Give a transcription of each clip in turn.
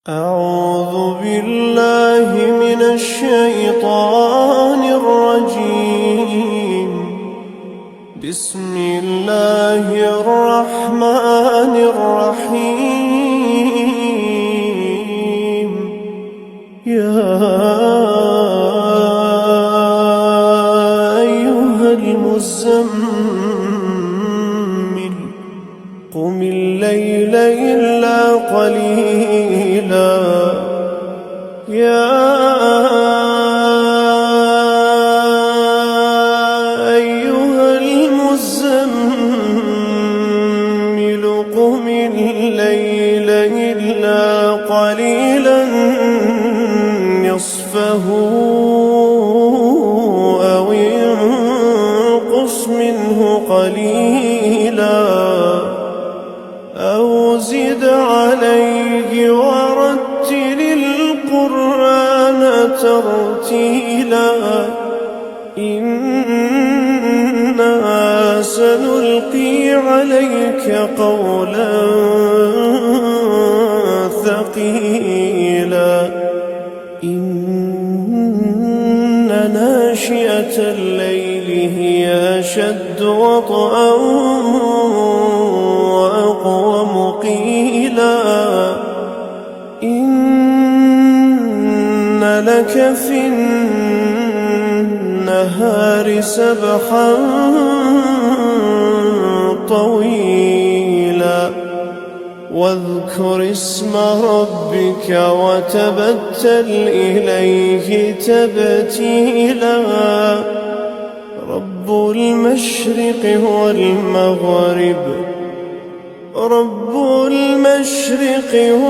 أعوذ بالله من الشيطان الرجيم. بسم الله الرحمن الرحيم. يا أيها المزمل قم الليل إلا قليلا. يا أيها المزمل قم الليل إلا قليلا نصفه أو انقص منه قليلا أو زد عليه ورتل القرآن ترتيلا. إنا سنلقي عليك قولا ثقيلا. إن ناشئة الليل هي أشد وطئا وأقوم قيلا. إن لك في النهار سبحا طويلا. واذكر اسم ربك وتبتل إليه تبتيلا. رب المشرق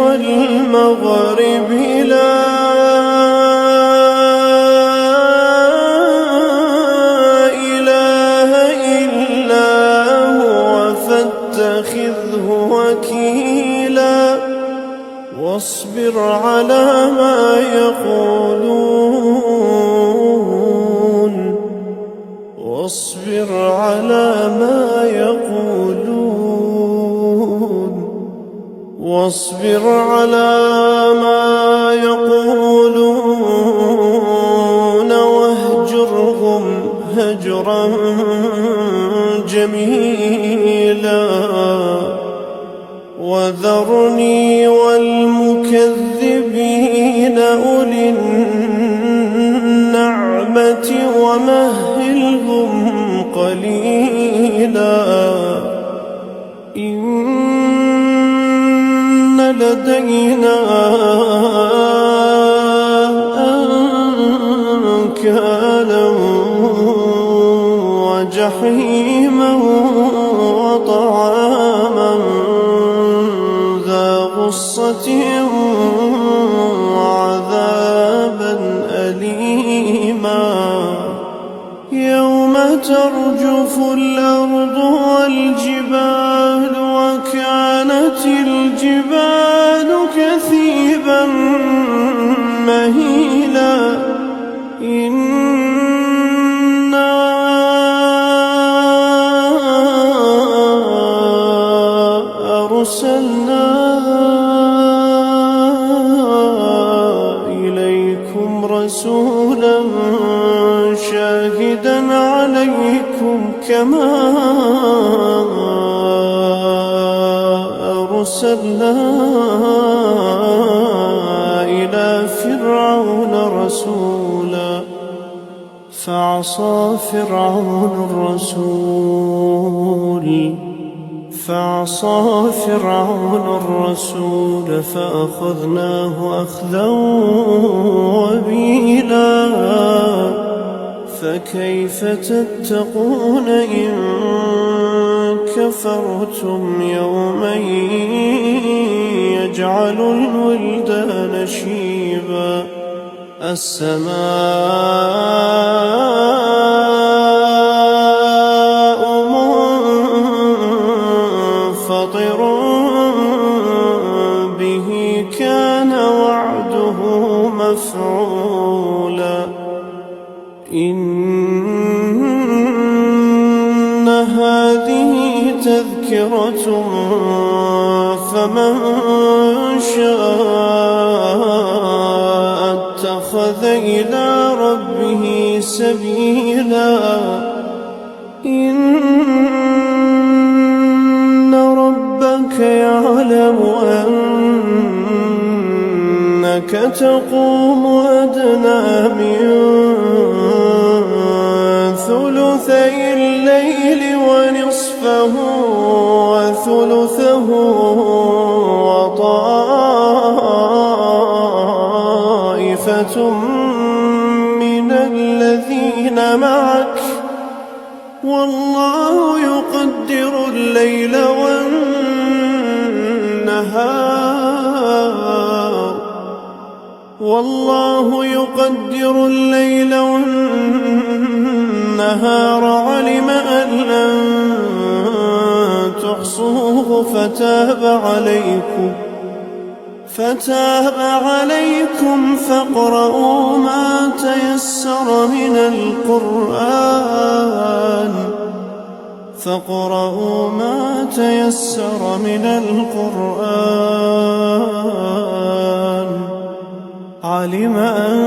والمغرب لا إله إلا هو فاتخذه وكيلا. واصبر على ما يقولون واصبر على ما يقولون واهجرهم هجرا جميلا. وذرني والمكذبين أولي النعمة ومهلهم قليلا. إن لدينا أنكالا وجحيما وطعاما ذا غصة وعذابا أليما. يوم ترجف الأرض والجبال وكانت الجبال كثيبا مهيلا. إنا أرسلنا إليكم رسولا شاهدا عليكم كما أرسلنا إلى فرعون رسولا فعصى فرعون الرسول فأخذناه أخذا وبيلا. فكيف تتقون إن كفرتم يوما يجعل الولدان شيبا. السماء منفطر به كان وعده مفعولا. إن هذه تذكرة فمن شاء اتخذ إلى ربه سبيلا إن ربك يعلم أنك تقوم أدنى من ثلثي الليل ونصفه وثلثه وطائفة من الذين معك والله يقدر الليل والنهار علم أن لن تحصوه فتاب عليكم فاقرؤوا ما تيسر من القرآن علم أن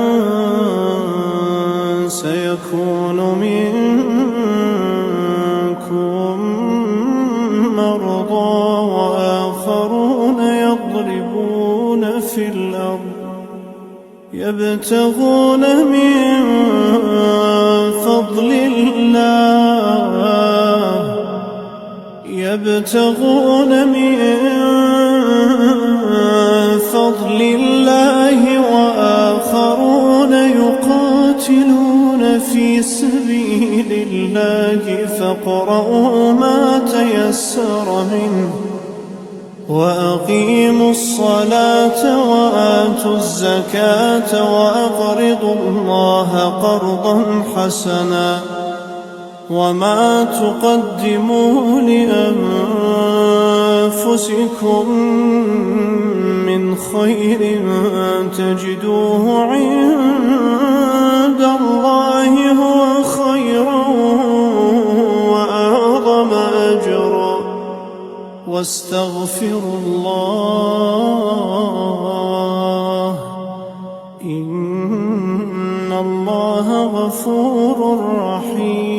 سيكون منكم مرضى وآخرون يضربون في الأرض يبتغون من فضل الله وآخرون يقاتلون في سبيل الله فاقرؤوا ما تيسر منه وأقيموا الصلاة وآتوا الزكاة وأقرضوا الله قرضا حسنا وما تقدموا لأنفسكم من خير تجدوه عند الله هو خيرا وأعظم أجرا واستغفروا الله إن الله غفور رحيم